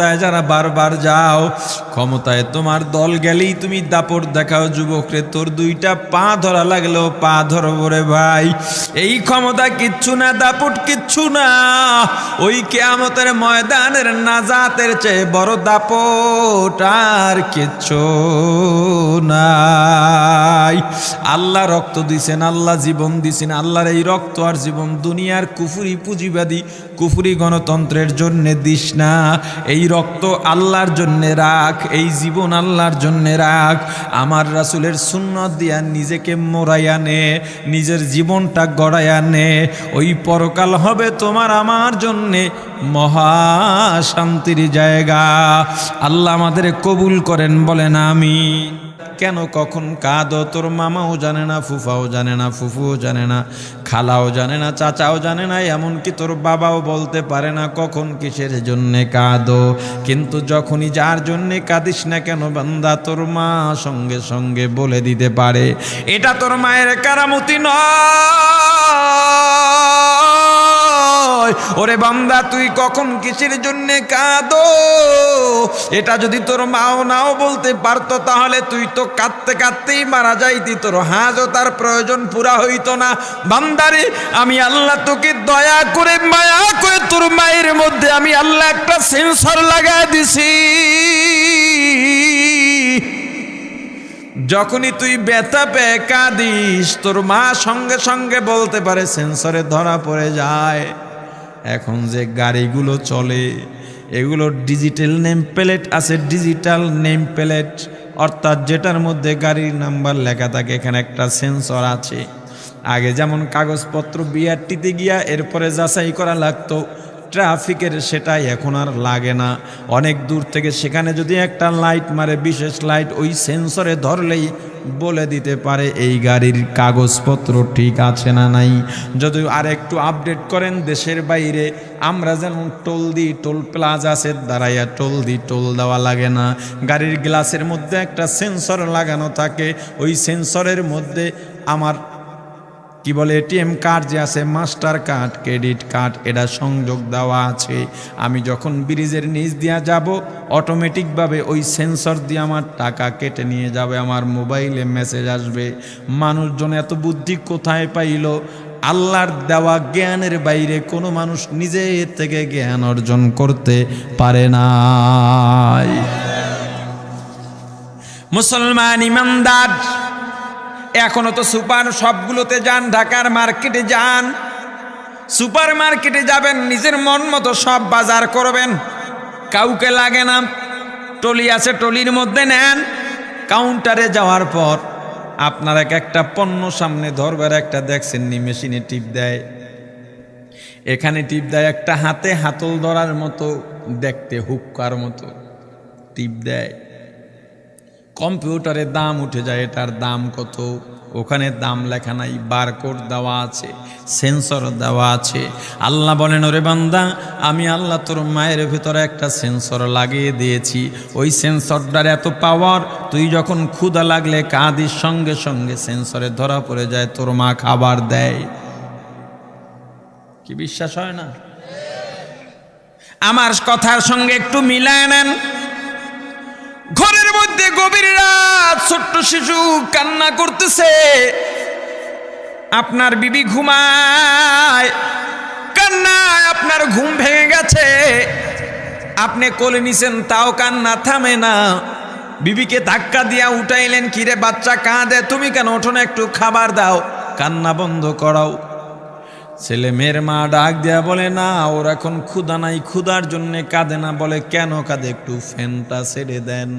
ক্ষমতায় যারা বারবার যাও, ক্ষমতায় তোমার দল গেলেই তুমি দাপট দেখাও। যুবক রে, তোর দুইটা পা ধরা লাগলেও পা ধরবো রে ভাই। এই ক্ষমতা কিচ্ছু না, দাপট কিচ্ছু না। ওই কিয়ামতের ময়দানের নাজাতের চেয়ে বড় দাপট আর কিচ্ছু নাই। আল্লাহ রক্ত দিছেন, আল্লাহ জীবন দিছেন। আল্লাহর এই রক্ত আর জীবন দুনিয়ার কুফরি পুঁজিবাদী কুফরি গণতন্ত্রের জন্য দিস না। এই রক্ত আল্লাহর জন্য রাখ, এই জীবন আল্লাহর জন্য রাখ। আমার রাসূলের সুন্নাত দিয়া নিজেকে মোড়াইয়া নে, নিজের জীবনটা গড়াইয়া নে। ওই পরকাল হবে তোমার আমার জন্যে মহা শান্তির জায়গা। আল্লাহ আমাদের কবুল করেন, বলেন আমিন। কেন কখন কাঁদো তোর মামাও জানে না, ফুফাও জানে না, ফুফুও জানে না, খালাও জানে না, চাচাও জানে না, এমনকি তোর বাবাও বলতে পারে না কখন কিসের জন্যে কাঁদো। কিন্তু যখনই যার জন্যে কাঁদিস না কেন বান্দা, তোর মা সঙ্গে সঙ্গে বলে দিতে পারে। এটা তোর মায়ের কারামতি নয়। ওরে বান্দা, তুই কখন কিসের জন্যে কাঁদো এটা যদি তোর মাও নাও বলতে পারতো, তাহলে তুই তো কাঁদতে কাঁদতেই মারা যাইতি, তোর হাজতার প্রয়োজন পুরা হইতো না। বান্দারে, আমি আল্লাহ তোকে দয়া করে মায়া করে তোর মায়ের মধ্যে আমি আল্লাহ একটা সেন্সর লাগাই দিছি। যখনই তুই ব্যথা পেয়ে কাঁদিস, তোর মা সঙ্গে সঙ্গে বলতে পারে, সেন্সরে ধরা পড়ে যায়। এখন যে গাড়িগুলো চলে এগুলো ডিজিটাল নেম প্লেট আছে, ডিজিটাল নেম প্লেট, অর্থাৎ যেটার মধ্যে গাড়ির নাম্বার লেখা থাকে, এখানে একটা সেন্সর আছে। আগে যেমন কাগজপত্র বিআরটিতে গিয়া এরপরে যাচাই করা লাগতো ট্রাফিকের, সেটাই এখন আর লাগে না। অনেক দূর থেকে সেখানে যদি একটা লাইট মারে, বিশেষ লাইট, ওই সেন্সরে ধরলেই বলে দিতে পারে এই গাড়ির কাগজপত্র ঠিক আছে না নাই। যদি আর একটু আপডেট করেন দেশের বাইরে, আমরা যেমন টোল দিই, টোল প্লাজাসের দাঁড়াইয়া টোল দিই, টোল দেওয়া লাগে না। গাড়ির গ্লাসের মধ্যে একটা সেন্সর লাগানো থাকে, ওই সেন্সরের মধ্যে আমার কি বলে এটিএম কার্ড যে আছে, মাস্টার কার্ড, ক্রেডিট কার্ড, এটা সংযোগ দেওয়া আছে। আমি যখন ব্রিজের নিচ দিয়া যাব, অটোমেটিকভাবে ওই সেন্সর দিয়ে আমার টাকা কেটে নিয়ে যাবে, আমার মোবাইলে মেসেজ আসবে। মানুষজন এত বুদ্ধি কোথায় পাইল? আল্লাহর দেওয়া জ্ঞানের বাইরে কোনো মানুষ নিজের থেকে জ্ঞান অর্জন করতে পারে না। মুসলমান ইমানদার, এখনো তো সুপার সবগুলোতে যান, ঢাকার মার্কেটে যান, সুপার মার্কেটে যাবেন, নিজের মন মতো সব বাজার করবেন, কাউকে লাগে না। টলি আছে, টলির মধ্যে নেন। কাউন্টারে যাওয়ার পর আপনার একটা পণ্য সামনে ধরবার, একটা দেখছেন নি মেশিনে টিপ দেয়, এখানে টিপ দেয়, একটা হাতে হাতল ধরার মতো দেখতে, হুক্কার মতো টিপ দেয়। কম্পিউটারে দাম উঠে যায়, এটার দাম কত, ওখানে দাম লেখা নাই, বারকোড দেওয়া আছে, সেন্সর দেওয়া আছে। আল্লাহ বলেন, ওরে বান্দা, আমি আল্লাহ তোর মায়ের ভিতরে একটা সেন্সর লাগিয়ে দিয়েছি। ওই সেন্সরটার এত পাওয়ার, তুই যখন ক্ষুধা লাগলে কাঁদিস, সঙ্গে সঙ্গে সেন্সরে ধরা পড়ে যায়, তোর মা খাবার দেয়। কি বিশ্বাস হয় না? আমার কথার সঙ্গে একটু মিলায় নেন। ঘরের মধ্যে গভীর রাত, ছোট্ট শিশু কান্না করতেছে, আপনার বিবি ঘুমায়, কান্নায় আপনার ঘুম ভেঙে গেছে, আপনি কোলে নিছেন, তাও কান্না থামে না। বিবিকে ধাক্কা দিয়া উঠাইলেন, কিরে বাচ্চা কাঁদে, তুমি কেন ওঠো না, একটু খাবার দাও, কান্না বন্ধ করাও। ছেলে মেয়ের মা ডাক দেয়া বলে, না ওর এখন ক্ষুধা নাই, ক্ষুধার জন্য কাঁদে না। বলে কেন কাঁদে? একটু ফ্যানটা ছেড়ে দেন।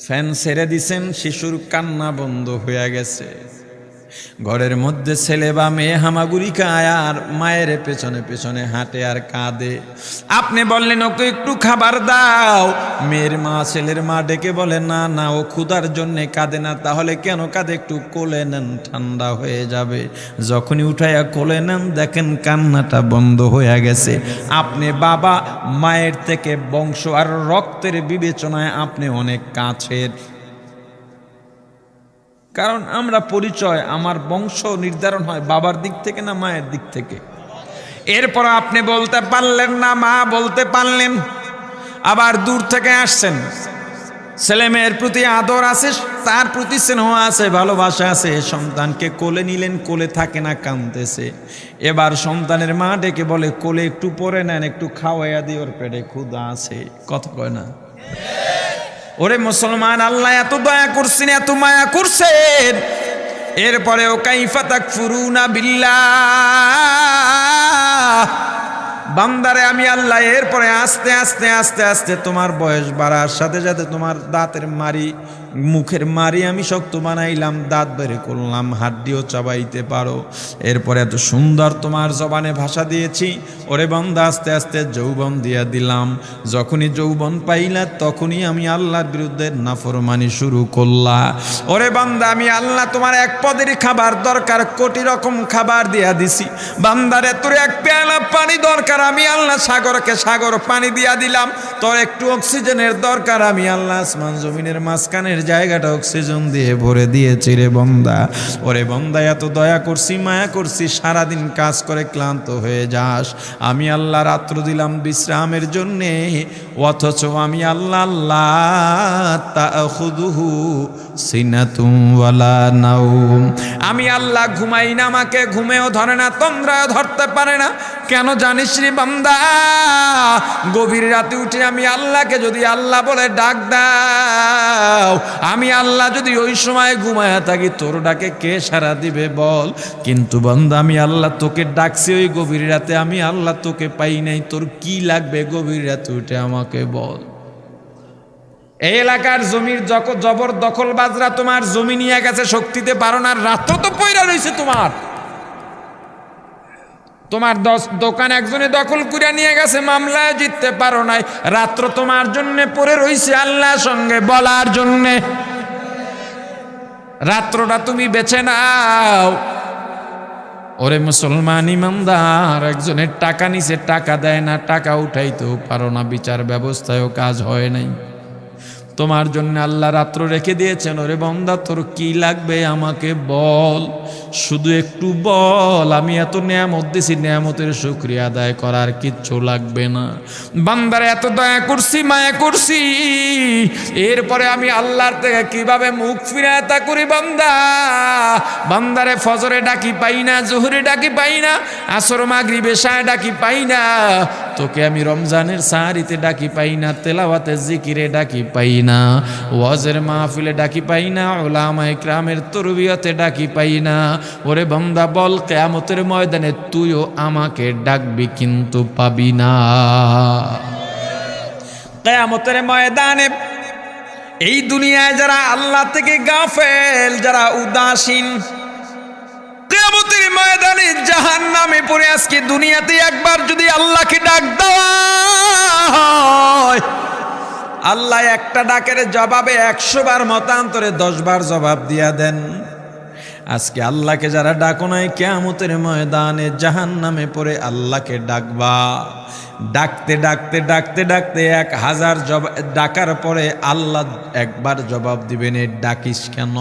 ফ্যান ছেড়ে দিছেন, শিশুর কান্না বন্ধ হয়ে গেছে। ঘরের মধ্যে ছেলে বা মেয়ে হামাগুড়ি খায় আর মায়ের পেছনে পেছনে হাঁটে আর কাঁদে। আপনি বললেন ওকে একটু খাবার দাও, মেয়ের মা ছেলের মা ডেকে বলে, না না ও ক্ষুধার জন্যে কাঁদে না। তাহলে কেন কাঁদে? একটু কোলে নেন, ঠান্ডা হয়ে যাবে। যখনই উঠাইয়া কোলে নেন, দেখেন কান্নাটা বন্ধ হয়ে গেছে। আপনি বাবা মায়ের থেকে বংশ আর রক্তের বিবেচনায় আপনি অনেক কাছের, কারণ আমরা পরিচয়, আমার বংশ নির্ধারণ হয় বাবার দিক থেকে না মায়ের দিক থেকে। এরপর আপনি বলতে পারলেন না, মা বলতে পারলেন। আবার দূর থেকে আসছেন, ছেলে মেয়ের প্রতি আদর আছে, তার প্রতি স্নেহ আছে, ভালোবাসা আছে, সন্তানকে কোলে নিলেন, কোলে থাকে না, কাঁদতেছে। এবার সন্তানের মা ডেকে বলে, কোলে একটু পরে নেন, একটু খাওয়াইয়া দিয়ে, ওর পেটে ক্ষুধা আছে। কথা কয় না? ওরে মুসলমান, আল্লাহ এত দয়া করছেন, এত মায়া করছেন, এরপরেও কাইফা তাকফুরুনা বিল্লাহ। বান্দারে আমি আল্লাহ এরপরে আস্তে আস্তে আস্তে আস্তে তোমার বয়স বাড়ার সাথে সাথে তোমার দাঁতের মারি, মুখের মারি আমি শক্ত বানাইলাম, দাঁত বের করলাম, হাড্ডিও চাবাইতে পারো। এরপরে এত সুন্দর তোমার জবানে ভাষা দিয়েছি। ওরে বান্দা, আস্তে আস্তে যৌবন দিয়া দিলাম। যখনই যৌবন পাইলা তখনই আমি আল্লাহর বিরুদ্ধে নাফরমানি শুরু করলা। ওরে বান্দা, আমি আল্লাহ তোমার এক পদের খাবার দরকার, কোটি রকম খাবার দিয়া দিছি। বান্দারে তোর এক পেয়ালা পানি দরকার, আমি আল্লাহ সাগরকে সাগর পানি দিয়া দিলাম। তোর একটু অক্সিজেনের দরকার, আমি আল্লাহ আসমান জমিনের মাঝখানের জায়গাটা অক্সিজেন দিয়ে ভরে দিয়েছি রে বন্দা। ওরে বন্দা, এত দয়া করছি, মায়া করছি, সারাদিন কাজ করে ক্লান্ত হয়ে যাস, আমি আল্লাহ রাত্র দিলাম বিশ্রামের জন্যে, অথচ আমি আল্লাহ লা তাখুযুহু সিনাতুন ওয়ালা নাওম, আমি আল্লাহ ঘুমাই না, আমাকে ঘুমেও ধরে না, তন্দ্রাও ধরতে পারে না। কেন জানিস রে বান্দা? গভীর রাতে উঠে আমি আল্লাহকে যদি আল্লাহ বলে ডাক দাও, আমি আল্লাহ যদি ওই সময় ঘুমায়া থাকি, তোর ডাকে কে সাড়া দিবে বল? কিন্তু বান্দা, আমি আল্লাহ তোকে ডাকছি ওই গভীর রাতে, আমি আল্লাহ তোকে পাই নাই, তোর কি লাগবে গভীর রাতে উঠে আমাকে বল। এই এলাকার জমির জবর দখল বাজরা তোমার জমি নিয়ে গেছে, শক্তিতে পারো না, রাত তো পয়রা রয়েছে তোমার, তোমার দোকান একজনে দখল করে নিয়ে গেছে, মামলায় জিততে পারো নাই, রাত্র তোমার জন্য পড়ে রইছে আল্লাহর সঙ্গে বলার জন্যে, রাত্রটা তুমি বেছে নাও। ওরে মুসলমান ইমানদার, একজনের টাকা নিছে, টাকা দেয় না, টাকা উঠাইতেও পারো না, বিচার ব্যবস্থায়ও কাজ হয় নাই, তোমার জন্য আল্লাহ রাত্র রেখে দিয়েছেন। ওরে বান্দা, তোর কি লাগবে আমাকে বল, শুধু একটু বল, আমি এত নেয়ামত দিছি, নেয়ামতের শুকরিয়া আদায় করার কিচ্ছু লাগবে না। বান্দারে এত দয়া করছি, মায়া করছি, এরপরে আমি আল্লাহর থেকে কিভাবে মুখ ফিরায় তা করি বান্দা। বান্দারে ফজরে ডাকি পাই না, জোহরে ডাকি পাই না, আসর মাগরিব এশায় ডাকি পাই না, তোকে আমি রমজানের সাহারিতে ডাকি পাই না, তেলাওয়াতে জিকিরে ডাকি পাই না, ওয়াজের মাহফিলে ডাকি পাই না, উলামা ইকরামের তরবিয়তে ডাকি পাই না। ওরে বান্দা বল, কিয়ামতের ময়দানে তুইও আমাকে ডাকবি কিন্তু পাবি না। কিয়ামতের ময়দানে এই দুনিয়ায় যারা আল্লাহ থেকে গাফেল, যারা উদাসীন, কিয়ামতের ময়দানে জাহান্নামে পড়ে আজকে দুনিয়াতে একবার যদি আল্লাহকে ডাক দেওয়া হয়, আল্লাহ একটা ডাকের জবাবে 100 বার মতান্তরে 10 বার জবাব দিয়া দেন। আজকে আল্লাহকে যারা ডাকো নাই, কিয়ামতের ময়দানে জাহান্নামে পড়ে আল্লাহকে ডাকবা। ডাকতে ডাকতে ডাকতে ডাকতে 1000 ডাকার পরে আল্লাহ একবার জবাব দিবেন, এ ডাকিস কেন?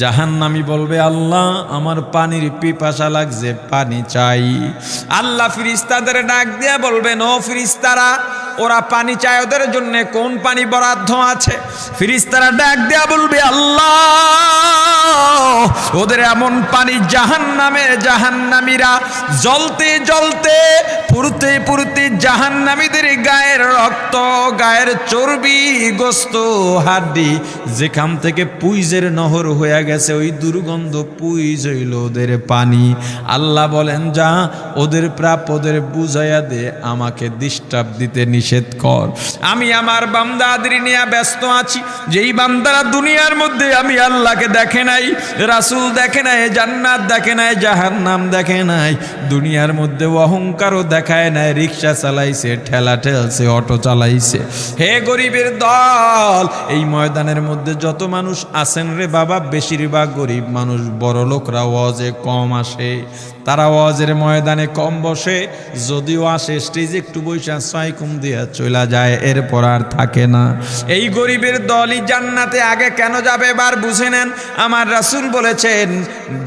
জাহান্নামী বলবে, আল্লাহ আমার পানির পিপাসা লাগছে, পানি চাই। আল্লাহ ফিরিস্তাদের ডাক দিয়ে বলবেন, ও ফিরিস্তারা, ওরা পানি চায়, ওদের জন্য কোন পানি বরাদ্দ আছে? ফিরিস্তারা ডাক দেয়া বলবে, আল্লাহ ওদের এমন পানি জাহান্নামীরা জ্বলতে জ্বলতে পুড়তে পুড়তে জাহান্নামীদের গায়ের রক্ত, গায়ের চর্বি, গোস্ত, হাড্ডি যেখান থেকে পুইজের নহর হয়ে গেছে, ওই দুর্গন্ধ পুইজ হইল ওদের পানি। আল্লাহ বলেন, যা ওদের প্রাপ্য ওদের বুঝাইয়া দে, আমাকে ডিস্টার্ব দিতে নিষেধ কর। আমি আমার বান্দাদের নিয়ে ব্যস্ত আছি, যেই বান্দারা দুনিয়ার মধ্যে আমি আল্লাহকে দেখে নাই, রাসূল দেখে নাই, জান্নাত দেখে নাই, জাহান্নাম দেখে নাই, দুনিয়ার মধ্যে অহংকারও দেখায় নাই, রিক্সা চালাইছে, ঠেলা ঠেলছে, অটো চালাইছে। হে গরিবের দল, এই ময়দানের মধ্যে যত মানুষ আছেন রে বাবা, বেশিরভাগ গরিব মানুষ, বড় লোকরা ওয়াজে কম আসে, তারা ওয়াজের ময়দানে কম বসে, যদিও আসে স্টেজে একটু বৈশা সাইকুম দিয়া চলে যায়, এরপর আর থাকে না। এই গরিবের দলই জান্নাতে আগে কেন যাবে এবার বুঝে নেন। আমার রাসূল বলেছেন,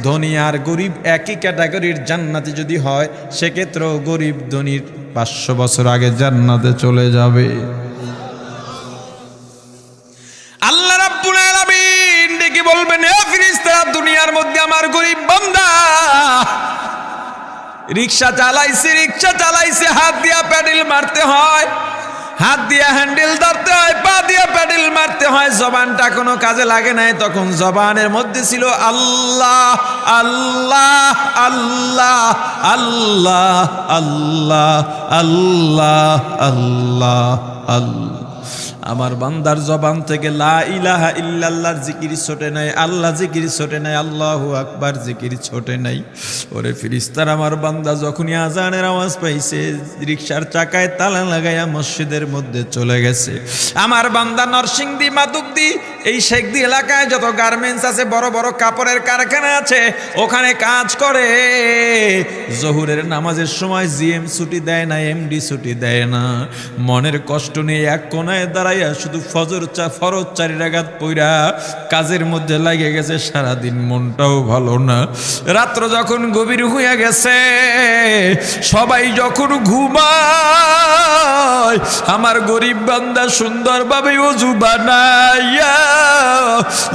ধনী আর গরিব একই ক্যাটাগরির জান্নাতে যদি হয়, সেক্ষেত্রেও গরিব ধনীর 500 বছর আগে জান্নাতে চলে যাবে। রিক্সা চালাইছি হাত দিয়া প্যাডেল মারতে হয়, হাত দিয়া হ্যান্ডেল ধরতে হয়, পা দিয়া প্যাডেল মারতে হয়, জবানটা কোনো কাজে লাগে নাই। তখন জবানের মধ্যে ছিল আল্লাহ আল্লাহ আল্লাহ আল্লাহ আল্লাহ আল্লাহ আল্লাহ আল্লাহ। আমার বান্দার জবান থেকে লা ইলাহা ইল্লাল্লাহর জিকির ছোটে নাই, আল্লাহ জিকির ছোটে নাই, আল্লাহু আকবার জিকির ছোটে নাই। ওরে ফেরেশতারা, আমার বান্দা যখনই আজানের আওয়াজ পাইছে রিকশার চাকায় তালা লাগাইয়া মসজিদের মধ্যে চলে গেছে। আমার বান্দা নরসিংদী, মাধবদী, এই শেখদী এলাকায় যত গার্মেন্টস আছে, বড় বড় কাপড়ের কারখানা আছে, ওখানে কাজ করে। জোহরের নামাজের সময় জিএম ছুটি দেয় না, এমডি ছুটি দেয় না। মনের কষ্ট নিয়ে এক কোনায় দাঁড়াইয়া শুধু ফরজ 4 রাকাত পইরা কাজের মধ্যে লাগে গেছে। সারাদিন মনটাও ভালো না। রাত্র যখন গভীর হইয়া গেছে, সবাই যখন ঘুমায়, আমার গরিব বান্দা সুন্দরভাবে ওযু বানাইয়া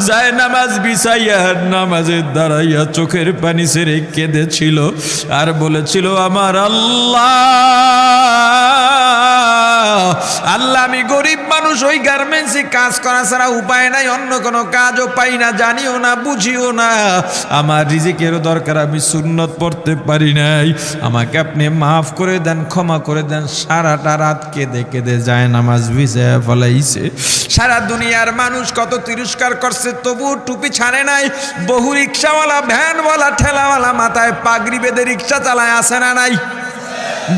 যায় নামাজ বিছাইয়া নামাজের দাঁড়াইয়া চোখের পানি ছেড়ে কেঁদেছিল আর বলেছিল, আমার আল্লাহ আল্লাহ, আমি গরিব মানুষ, ওই গার্মেন্টসে কাজ করা ছাড়া উপায় নাই, অন্য কোনো কাজও পাই না, জানিও না, বুঝিও না, আমার রিজিকেরও দরকার, আমি সুন্নত পড়তে পারি নাই, আমাকে আপনি মাফ করে দেন, ক্ষমা করে দেন। সারাটা রাত কেঁদে কেঁদে যায় নামাজ ভিজায় ফলাইছে। সারা দুনিয়ার মানুষ কত তিরস্কার করছে, তবু টুপি ছাড়ে নাই। বহু রিক্সাওয়ালা, ভ্যানওয়ালা, ঠেলাওয়ালা মাথায় পাগড়ি বেঁধে রিক্সা চালায়, আসে না নাই?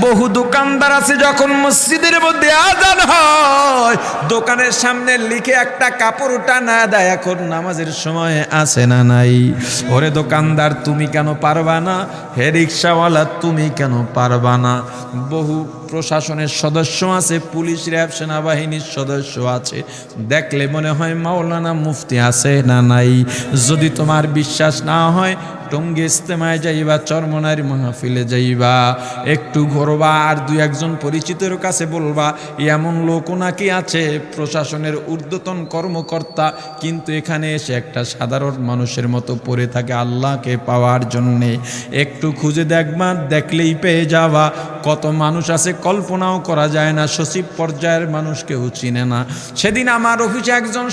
বহু দোকানদার আছে, যখন মসজিদের মধ্যে আজান হয় দোকানের সামনে লিখে একটা কাপড় টানা দেয়, এখন নামাজের সময় আসে না নাই? ওরে দোকানদার, তুমি কেন পারবা না? হে রিক্সাওয়ালা, তুমি কেন পারবা না? বহু প্রশাসনের সদস্য আছে, পুলিশ, র্যাব, সেনাবাহিনীর সদস্য আছে, দেখলে মনে হয় মাওলানা, মুফতি আছে না নাই? যদি তোমার বিশ্বাস না হয়, টঙ্গী ইজতেমায় যাইবা, চরমনার মাহফিলে যাইবা, একটু ঘুরবা, আর 2-1 পরিচিতের কাছে বলবা এমন লোকও নাকি আছে প্রশাসনের ঊর্ধ্বতন কর্মকর্তা, কিন্তু এখানে এসে একটা সাধারণ মানুষের মতো পড়ে থাকে আল্লাহকে পাওয়ার জন্যে। একটু খুঁজে দেখবা, দেখলেই পেয়ে যাবা। কত মানুষ আছে কল্পনাও করা যায় না, সচিব পর্যায়ের মানুষ কেউ চিনে না। সেদিন আমার অফিসে একজন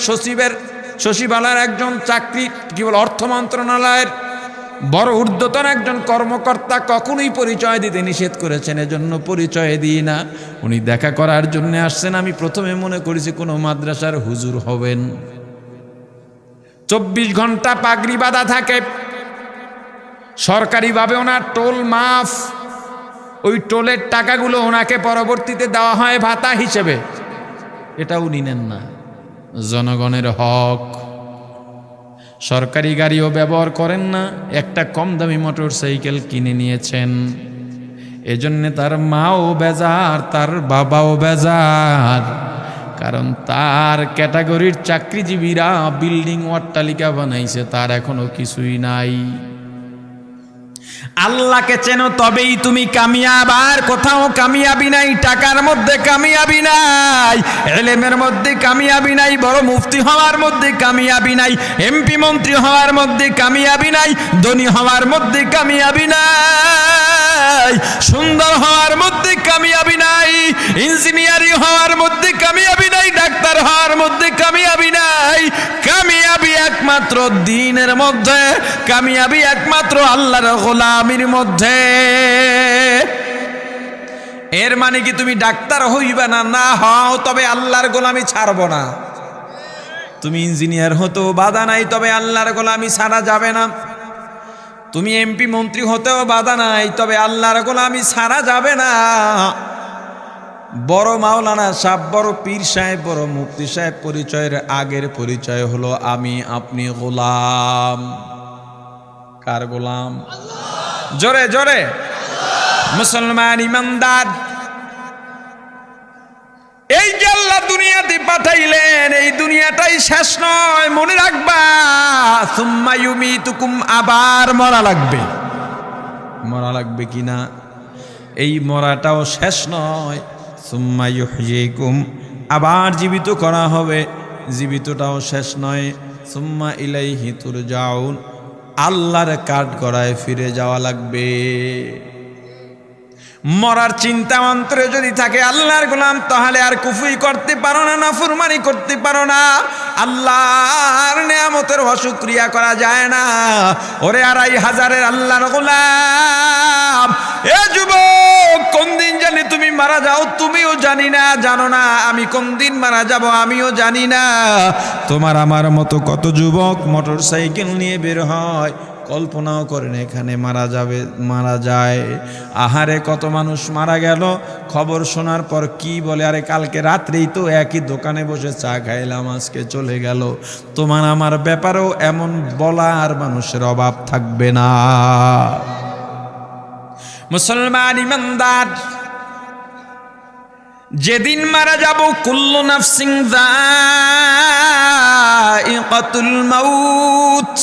সচিবালয়ের একজন চাকরি, কি বল, অর্থ মন্ত্রণালয়ের বড় ঊর্ধ্বতন একজন কর্মকর্তা কখনোই পরিচয় দিতে নিষেধ করেছেন, এজন্য পরিচয় দিই না। উনি দেখা করার জন্য আসছেন। আমি প্রথমে মনে করেছি কোনো মাদ্রাসার হুজুর হবেন। 24 ঘন্টা পাগড়ি বাঁধা থাকে, সরকারিভাবে ওনার টোল মাফ, ওই টোলের টাকাগুলো ওনাকে পরবর্তীতে দেওয়া হয় ভাতা হিসেবে, এটা উনি নেন না। জনগণের হক। সরকারি গাড়িও ব্যবহার করেন না, একটা কম দামি মোটর সাইকেল কিনে নিয়েছেন। এজন্য তার মাও বেজার, তার বাবাও বেজার, কারণ তার ক্যাটাগরির চাকরিজীবীরা বিল্ডিং অট্টালিকা বানাইছে, তার এখনো কিছুই নাই। আল্লাহকে চেনো তবেই তুমি কামিয়াব, আর কোথাও কামিয়াবি নাই। টাকার মধ্যে কামিয়াবি নাই, ইলমের মধ্যে কামিয়াবি নাই, বড় মুফতি হওয়ার মধ্যে কামিয়াবি নাই, এমপি মন্ত্রী হওয়ার মধ্যে কামিয়াবি নাই, ধনী হওয়ার মধ্যে কামিয়াবি নাই, সুন্দর হওয়ার মধ্যে কামিয়াবি নাই, ইঞ্জিনিয়ারিং হওয়ার মধ্যে কামিয়াবি নাই, ডাক্তার হওয়ার মধ্যে কামিয়াবি নাই। কামিয়াবি একমাত্র দ্বীনের মধ্যে, কামিয়াবি একমাত্র আল্লাহর গোলামির মধ্যে। এর মানে কি তুমি ডাক্তার হইবা না? না হও, তবে আল্লাহর গোলামি ছাড়বো না। তুমি ইঞ্জিনিয়ার হতেও বাধা নাই, তবে আল্লাহর গোলামি ছাড়া যাবে না। তুমি এমপি মন্ত্রী হতেও বাধা নাই, তবে আল্লাহর গোলামি ছাড়া যাবে না। বড় মাওলানা সাহেব, বড় পীর সাহেব, বড় মুফতি সাহেব পরিচয়ের আগের পরিচয় হলো আমি আপনি গোলাম। কার গোলাম? জোরে জোরে। মুসলমান ইমানদার, এই যে আল্লাহ দুনিয়াতে পাঠাইলেন, এই দুনিয়াটাই শেষ নয়, মনে রাখবা। সুম্মা ইউমিতুকুম, আবার মরা লাগবে। মরা লাগবে কিনা? এই মরাটাও শেষ নয়। সুম্মা ইউহয়িকুম, আবার জীবিত করা হবে, জীবিতটাও শেষ নয়। সুম্মা ইলাইহি তুরজাউন, আল্লাহর কাঠগড়ায় ফিরে যাওয়া লাগবে। মরার চিন্তা অন্তরে যদি থাকে আল্লাহর গোলাম, তাহলে আর কুফরি করতে পারো না, নাফরমানি করতে পারো না। আল্লাহর নিয়ামতের অশুকরিয়া করা যায় না। ওরে 2500 আল্লাহর গোলাম, এ যুবক, কোন দিন জানি তুমি মারা যাও তুমিও জানি না, জানো না আমি কোন দিন মারা যাব আমিও জানি না। তোমার আমার মতো কত যুবক মোটর সাইকেল নিয়ে বের হয়, কল্পনাও করেন এখানে মারা যায়। আহারে কত মানুষ মারা গেল, খবর শোনার পর কি বলে, আরে কালকে রাত্রেই তো একই দোকানে বসে চা খাইলাম, আজকে চলে গেল। তোমার আমার ব্যাপারেও এমন বলার মানুষের অভাব থাকবে না। মুসলমান ইমানদার, যেদিন মারা যাব, কুল্লু নাফসিন যায়িকাতুল মাউত,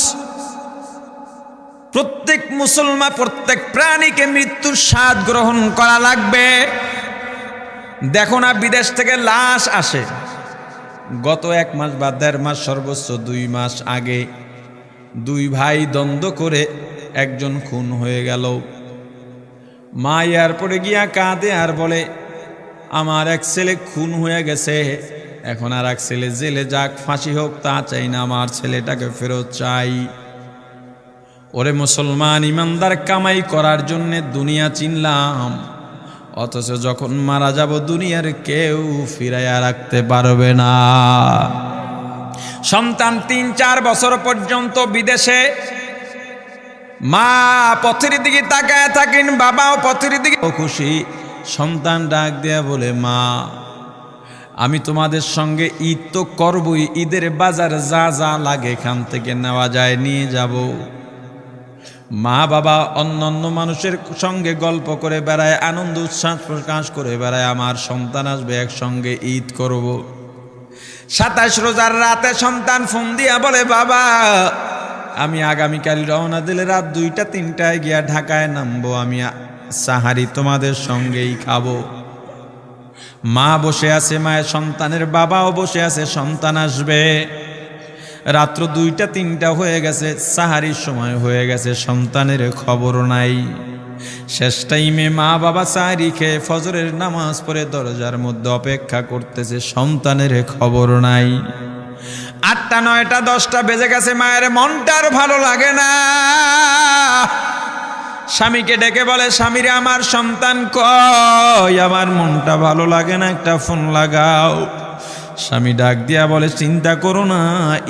প্রত্যেক মুসলমান, প্রত্যেক প্রাণীকে মৃত্যুর স্বাদ গ্রহণ করা লাগবে। দেখো না, বিদেশ থেকে লাশ আসে, গত 1 মাস বা 1.5 মাস, সর্বোচ্চ 2 মাস আগে 2 ভাই দ্বন্দ্ব করে একজন খুন হয়ে গেল। মা এয়ারপোর্টে গিয়া কাঁদে আর বলে, আমার এক ছেলে খুন হয়ে গেছে, এখন আর এক ছেলে জেলে যাক, ফাঁসি হোক, তা চাই না, আমার ছেলেটাকে ফেরত চাই। ওরে মুসলমান ইমানদার, কামাই করার জন্য দুনিয়া চিনলাম, অথচ যখন মারা যাব দুনিয়ার কেউ ফিরাইয়া রাখতে পারবে না। সন্তান 3-4 বছর পর্যন্ত বিদেশে, মা পথের দিকে তাকায় থাকেন, বাবাও পথের দিকে খুশি। সন্তান ডাক দেয়া বলে, মা আমি তোমাদের সঙ্গে ঈদ তো করবই, ঈদের বাজার যা যা লাগে এখান থেকে নেওয়া যায় নিয়ে যাব। মা বাবা অন্যান্য মানুষের সঙ্গে গল্প করে বেড়ায়, আনন্দ উচ্ছ্বাস প্রকাশ করে বেড়ায়, আমার সন্তান আসবে, একসঙ্গে ঈদ করব। 27 রোজার রাতে সন্তান ফোন দিয়া বলে, বাবা আমি আগামীকাল রওনা দিলে রাত 2টা-3টায় গিয়া ঢাকায় নামবো, আমি সাহারি তোমাদের সঙ্গেই খাবো। মা বসে আছে, মায়ের সন্তানের বাবাও বসে আছে, সন্তান আসবে। রাত্র 2টা-3টা হয়ে গেছে, সাহারির সময় হয়ে গেছে, সন্তানের খবর নাই। শেষ টাইমে মা বাবা সাহারি খেয়ে ফজরের নামাজ পড়ে দরজার মধ্যে অপেক্ষা করতেছে, সন্তানের খবর নাই। 8টা, 9টা, 10টা বেজে গেছে, মায়ের মনটার ভালো লাগে না। স্বামীকে ডেকে বলে, স্বামীরে আমার সন্তান কই, আমার মনটা ভালো লাগে না, একটা ফোন লাগাও। স্বামী ডাক দিয়া বলে, চিন্তা করো না,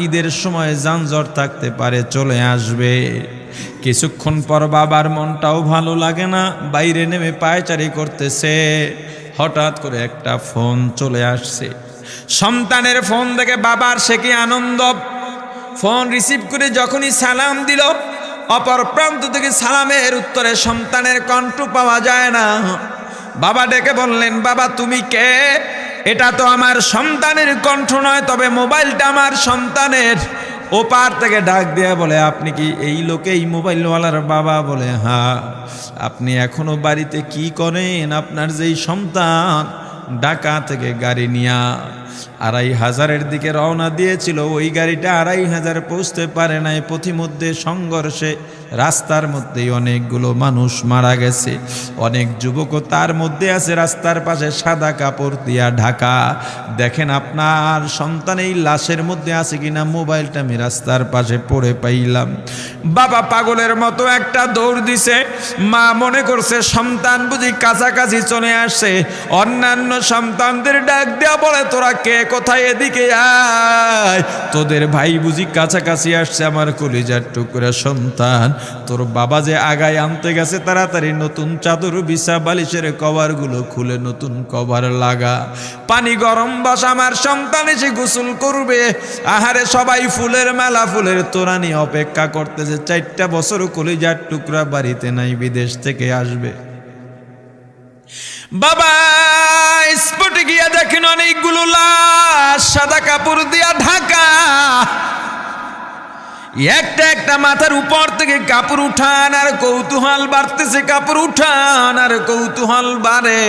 ঈদের সময় যানজট থাকতে পারে, চলে আসবে। কিছুক্ষণ পর বাবার মনটাও ভালো লাগে না, বাইরে নেমে পায়চারি করতেছে, হঠাৎ করে একটা ফোন চলে আসছে। সন্তানের ফোন দেখে বাবার সে কি আনন্দ। ফোন রিসিভ করে যখনই সালাম দিল, অপর প্রান্ত থেকে সালামের উত্তরে সন্তানের কণ্ঠ পাওয়া যায় না। বাবা ডেকে বললেন, বাবা তুমি কে? এটা তো আমার সন্তানের কণ্ঠ নয়, তবে মোবাইলটা আমার সন্তানের। ওপার থেকে ডাক দেয়া বলে, আপনি কি এই লোকে, এই মোবাইলওয়ালার বাবা? বলে, হ্যাঁ। আপনি এখনো বাড়িতে কি করেন? আপনার যেই সন্তান ঢাকা থেকে গাড়ি নিয়া 2500-এর দিকে রওনা দিয়েছিল, ওই গাড়িটা 2500 পৌঁছতে পারে নাই। পথিমধ্যে সংঘর্ষে রাস্তার মধ্যেই অনেকগুলো মানুষ মারা গেছে, অনেক যুবকও তার মধ্যে আছে, রাস্তার পাশে সাদা কাপড় দিয়া ঢাকা। দেখেন আপনার সন্তান এই লাশের মধ্যে আছে কিনা। মোবাইলটা আমি রাস্তার পাশে পড়ে পাইলাম। বাবা পাগলের মতো একটা দৌড় দিছে। মা মনে করছে সন্তান বুঝি কাছাকাছি চলে আসছে, অন্যান্য সন্তানদের ডাক দেয়া বলে, তোরা কে, কোথায়, এদিকে আয়, তোদের ভাই বুঝি কাছাকাছি আসছে। আমার কলিজার টুকরা সন্তান, তোর বাবা যে আগায় আনতে গেছে, তাড়াতাড়ি নতুন চাদর বিছা, বালিশের কভারগুলো খুলে নতুন কভার লাগা, পানি গরম বস, আমার সন্তান এসে গোসল করবে। আহারে সবাই ফুলের মেলা, ফুলের তোড়া নিয়ে অপেক্ষা করতেছে। 4টা বছর কলিজার টুকরা বাড়িতে নাই, বিদেশ থেকে আসবে। বাবা স্পটে গিয়া দেখেন অনেকগুলো লাশ সাদা কাপড় দিয়া ঢাকা। একটা একটা মাথার উপর থেকে কাপড় উঠান আর কৌতূহল বাড়তেছে, কাপড় উঠান আর কৌতূহল বাড়ে।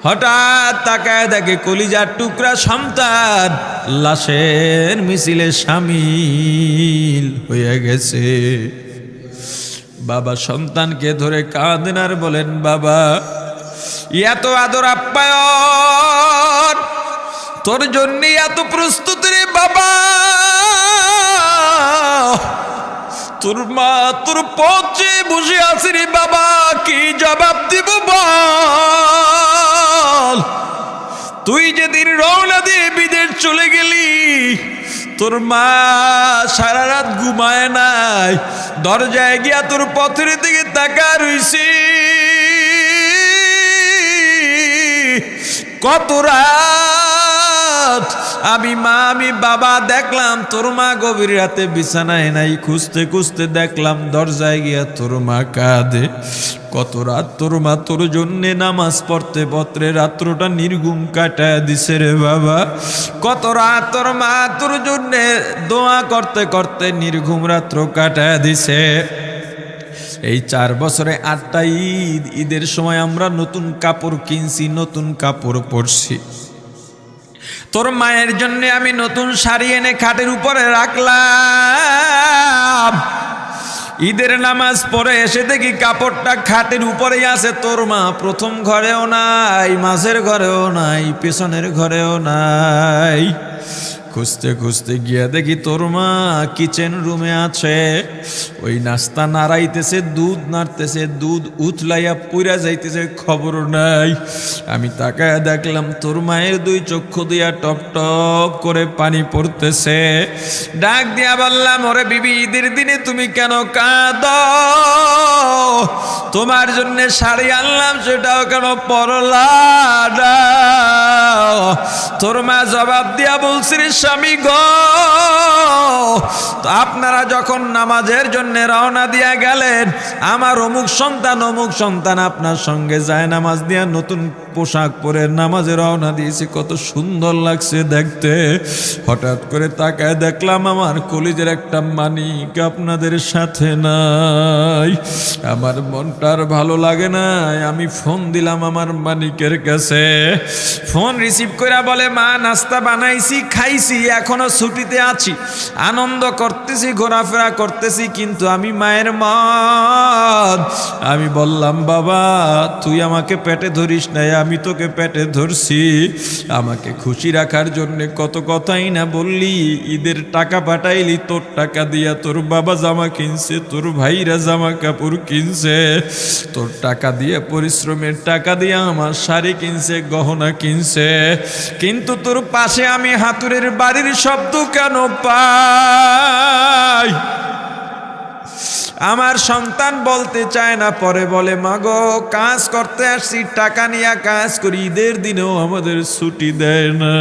হঠাৎ তাকায় দেখে কলিজার টুকরা সন্তান লাশের মিছিলে শামিল হয়ে গেছে। বাবা সন্তানকে ধরে কাঁদেন আর বলেন, বাবা এত আদর আপ্যায়ন, তোর জন্য এত প্রস্তুতি রে বাবা, তোর মা তোর পথে বসে আছে রে বাবা, কি জবাব দিব বল? তুই যেদিন রওনা দিয়ে বিদেশ চলে গেলি, তোর মা সারা রাত ঘুমায় নাই, দরজায় গিয়া তোর পথের দিকে তাকা রইছি। কত রাত আমি মা আমি বাবা দেখলাম তোর মা গভীর রাতে বিছানায় নাই, খুঁজতে খুঁজতে দেখলাম দরজায় গিয়া তোর মা কাঁদে। কত রাত তোর মা তোর জন্যে নামাজ পড়তে পড়তে রাত্রটা নির্ঘুম কাটায় দিছে রে বাবা। কত রাত তোর মা তোর জন্যে দোয়া করতে করতে নির্ঘুম রাত্র কাটায় দিছে। এই 4 বছরে 8টা ঈদ, ঈদের সময় আমরা নতুন কাপড় কিনছি, নতুন কাপড় পরছি। তোর মায়ের জন্য আমি নতুন শাড়ি এনে খাটের উপরে রাখলাম। ঈদের নামাজ পড়ে এসে দেখি কাপড়টা খাটের উপরেই আছে, তোর মা প্রথম ঘরেও নাই, মাঝের ঘরেও নাই, পেছনের ঘরেও নাই। খুঁজতে খুঁজতে গিয়া দেখি তোর মা কিচেন রুমে আছে, ওই নাস্তা নাড়াইতেছে, দুধ নাড়তেছে, দুধ উথলাইয়া পুইরা যাইতেছে, খবর নাই। আমি তাকায় দেখলাম তোর মায়ের 2 চক্ষু দিয়া টপ টপ করে পানি পড়তেছে। ডাক দিয়া বললাম, ওরে বিবি ঈদের দিনে তুমি কেন কাঁদো? তোমার জন্য শাড়ি আনলাম, সেটাও কেন পরলা না? তোর মা জবাব দিয়া বলছি, রে স্বামী গো, আপনারা যখন নামাজের জন্য রওনা দিয়া গেলেন, আমার অমুক সন্তান আপনার সঙ্গে যায় নামাজ দিয়া নতুন পোশাক পরে নামাজে রওনা দিয়েছে, কত সুন্দর লাগছে দেখতে। হঠাৎ করে তাকায় দেখলাম আমার কলিজের একটা মানিক আপনাদের সাথে নাই। আমার মনটার ভালো লাগে না, আমি ফোন দিলাম আমার মানিকের কাছে। ফোন রিসিভ করে বলে, মা নাস্তা বানাইছি, খাইছি, এখনো ছুটিতে আছি, আনন্দ করতেছি, ঘোরাফেরা করতেছি, কিন্তু আমি মায়ের মন। আমি বললাম, বাবা তুই আমাকে পেটে ধরিস নাই, আমি তোকে পেটে ধরছি। আমাকে খুশি রাখার জন্য কত কথাই না বললি, ঈদের টাকা পাঠাইলি, তোর টাকা দিয়া তোর বাবা জামা কিনছে, তোর ভাইরা জামা কাপড় কিনছে, তোর টাকা দিয়ে পরিশ্রমের টাকা দিয়ে আমার শাড়ি কিনছে, গহনা কিনছে, কিন্তু তোর পাশে আমি হাতুড়ের বাড়ির শব্দ কেন পাই? আমার সন্তান বলতে চায় না, পরে বলে, মাগো কাজ করতে আসছি, টাকা নিয়ে কাজ করি, ঈদের দিনেও আমাদের ছুটি দেয় না।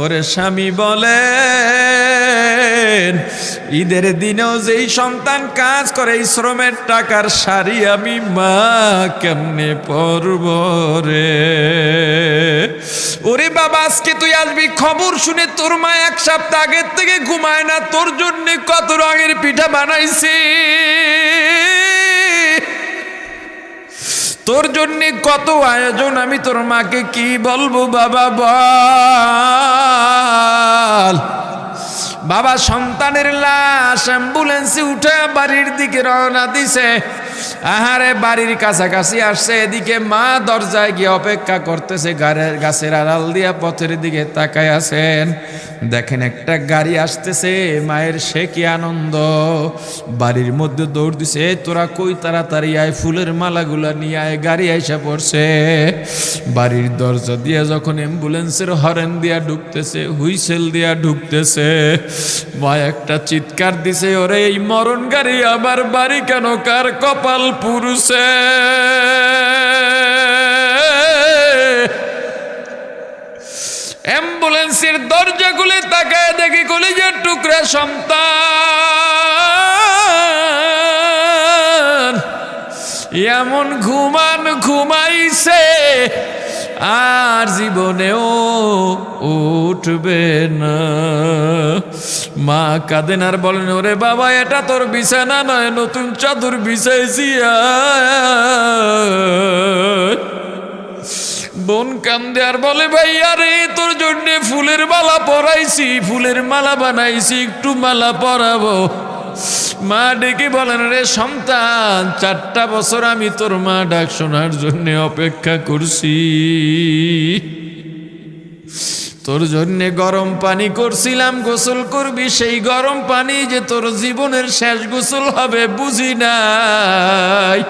ওরে স্বামী বলেন, ঈদের দিনেও যেই সন্তান কাজ করে, এই শ্রমের টাকার শাড়ি আমি মা কেমনে পরব রে? ওরে বাবা আজকে তুই আসবি, খবর শুনে তোর মা 1 সপ্তাহ আগের থেকে ঘুমায় না, তোর জন্য কত রঙের পিঠা বানাইছি, তোর জন্য কত আয়োজন, আমি তোর মাকে কি বলবো বাবা বল? বাবা সন্তানের লাশ অ্যাম্বুলেন্সে উঠে বাড়ির দিকে রওনা দিছে। আহারে বাড়ির কাছাকাছি আসছে, এদিকে মা দরজায় গিয়ে অপেক্ষা করতেছে, গাছের আড়াল দিয়া পথের দিকে তাকায় আছেন। দেখেন একটা গাড়ি আসতেছে, মায়ের সে কি আনন্দ, বাড়ির মধ্যে দৌড় দিছে, তোরা কই তাড়াতাড়ি আয়, ফুলের মালাগুলা নিয়ে আয়, গাড়ি আইসা পড়ছে। বাড়ির দরজা দিয়ে যখন অ্যাম্বুলেন্সের হরেন দিয়া ঢুকতেছে, হুইসেল দিয়া ঢুকতেছে, মা একটা চিৎকার দিছে, ওরে এই মরণ গাড়ি আমার বাড়ি কেন, কার কপাল পুরুষে? অ্যাম্বুলেন্সের দরজা খুলে তাকায় দেখি কলিজার টুকরা সন্তান এমন ঘুমাইছে, আর জীবনেও উঠবে না। মা কাঁদেন আর বলেন, ওরে বাবা এটা তোর বিছানা নয়, নতুন চাদর বিছাইছি। বোন কান্দে আর বলে, ভাই আরে তোর জন্য ফুলের মালা পরাইছি, ফুলের মালা বানাইছি, একটু মালা পরাবো। মা ডেকে বলেন, রে সন্তান, 4টা বছর আমি তোর মা ডাক শোনার জন্য অপেক্ষা করছি। তোর জন্যে গরম পানি করছিলাম, গোসল করবি, সেই গরম পানি যে তোর জীবনের শেষ গোসল হবে বুঝি নাই।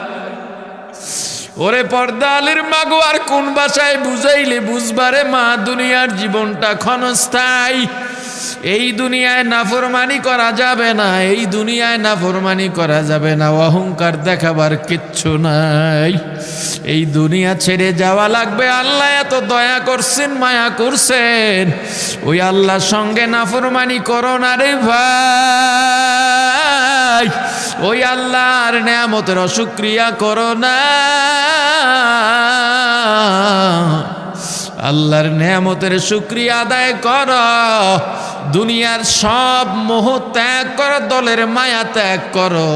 ওরে পর্দালের মাগো, আর কোন ভাষায় বুঝাইলে বুঝবারে মা, দুনিয়ার জীবনটা ক্ষণস্থায়ী। এই দুনিয়ায় নাফরমানি করা যাবে না, এই দুনিয়ায় নাফরমানি করা যাবে না, অহংকার দেখাবার কিচ্ছু নাই। এই দুনিয়া ছেড়ে যাওয়া লাগবে। আল্লাহ এত দয়া করছেন, মায়া করছেন, ওই আল্লাহর সঙ্গে নাফরমানি করো না রে ভাই। ওই আল্লাহর নেয়ামতের অশুকরিয়া করো না। আল্লাহর নেয়ামতের শুকরিয়া আদায় করো। দুনিয়ার সব মোহ ত্যাগ করো, দলের মায়া ত্যাগ করো,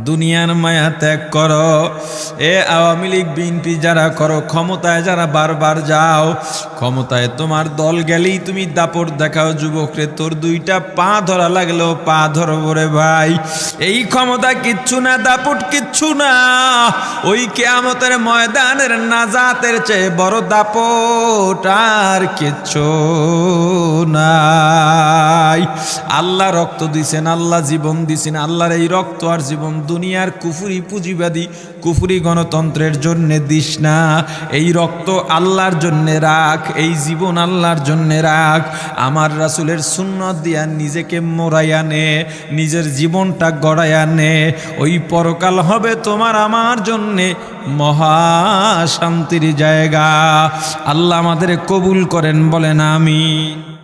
দুনিয়ার মায়া ত্যাগ করো। এ আওয়ামী লীগ বিএনপি যারা করো, ক্ষমতায় যারা বারবার যাও, ক্ষমতায় তোমার দল গেলেই তুমি দাপট দেখাও। যুবকরে, তোর 2টা পা ধরা লাগলেও পা ধরবো রে ভাই। এই ক্ষমতা কিচ্ছু না, দাপট কিচ্ছু না। ওই কিয়ামতের ময়দানের নাজাতের চেয়ে বড় দাপট আর কিচ্ছু নাই। আল্লাহ রক্ত দিছেন, আল্লাহ জীবন দিছেন, আল্লাহর এই রক্ত আর জীবন দুনিয়ার কুফরি পুঁজিবাদী কুফরি গণতন্ত্রের জন্য দিস না। এই রক্ত আল্লাহর জন্য রাখ, এই জীবন আল্লাহর জন্য রাখ। আমার রাসূলের সুন্নত দিয়া নিজেকে মোড়াইয়া নে, নিজের জীবনটা গড়াইয়া নে। ওই পরকাল হবে তোমার আমার জন্যে মহা শান্তির জায়গা। আল্লাহ আমাদের কবুল করেন, বলেন আমিন।